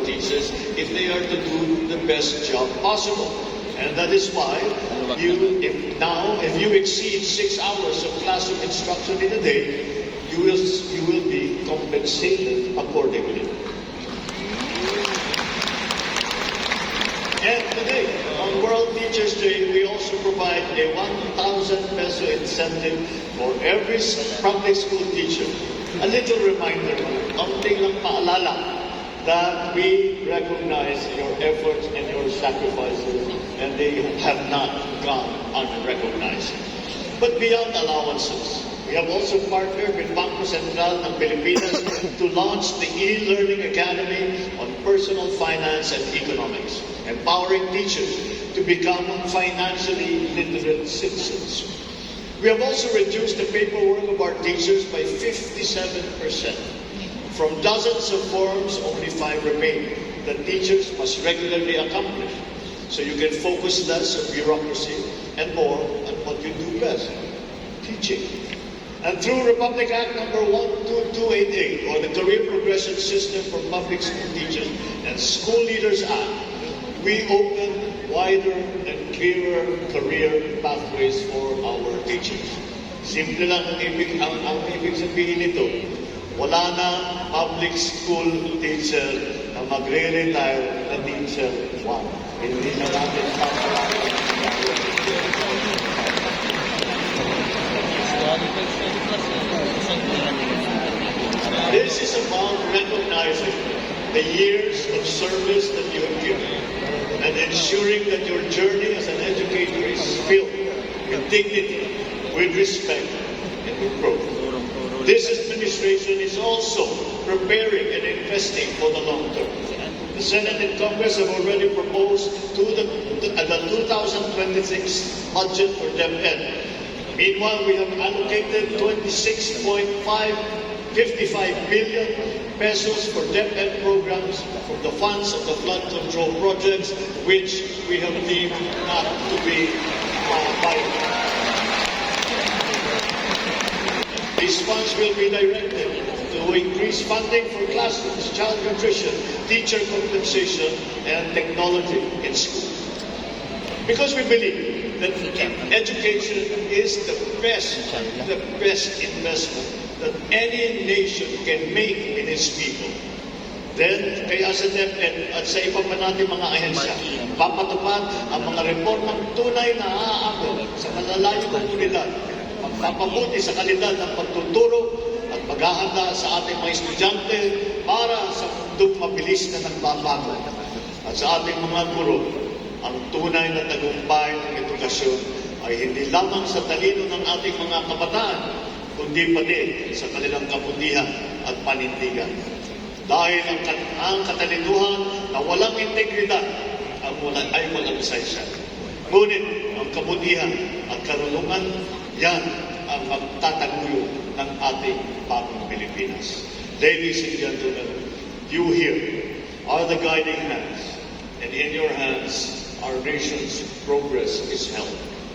teachers if they are to do the best job possible. And that is why if you exceed 6 hours of classroom instruction in a day, you will be compensated accordingly. And today, on World Teachers Day, we also provide a 1,000 peso incentive for every public school teacher. A little reminder, kaunting lang paalala, that we recognize your efforts and your sacrifices, and they have not gone unrecognized. But beyond allowances, we have also partnered with Bangko Sentral ng Pilipinas to launch the e-Learning Academy on Personal Finance and Economics, empowering teachers to become financially literate citizens. We have also reduced the paperwork of our teachers by 57%. From dozens of forms, only 5 remain that teachers must regularly accomplish, so you can focus less on bureaucracy and more on what you do best, teaching. And through Republic Act number 12288, or the Career Progression System for Public School Teachers and School Leaders Act, we open wider and clearer career pathways for our teachers. Simple lang ang ibig sabihin nito. Wala na public school teacher na magre-retire na teacher 1. Hindi na natin This is about recognizing the years of service that you have given and ensuring that your journey as an educator is filled with dignity, with respect, and with growth. This administration is also preparing and investing for the long term. The Senate and Congress have already proposed the 2026 budget for DepEd. Meanwhile, we have allocated 26.55 billion pesos for DepEd programs from the funds of the flood control projects, which we have deemed not to be viable. These funds will be directed to increase funding for classrooms, child nutrition, teacher compensation, and technology in schools. Because we believe that education is the best investment that any nation can make in its people. Then, kaya sa DepEd at sa iba pa natin mga ahensya, papatupad ang mga reformang tunay na aaabot sa malalayong komunidad, magpapabuti sa kalidad ng pagtuturo at paghahanda sa ating mga estudyante para sa mundong mabilis na nagbabago. At sa ating mga guro, ang tunay na tagumpay ng edukasyon ay hindi lamang sa talino ng ating mga kabataan, kundi pati sa kanilang kabutihan at panindigan. Dahil ang katalinuhan na walang integridad ay walang saysay. Ngunit ang kabutihan at karunungan, yan ang magtataguyo ng ating bagong Pilipinas. Ladies and gentlemen, you here are the guiding hands, and in your hands our nation's progress is held.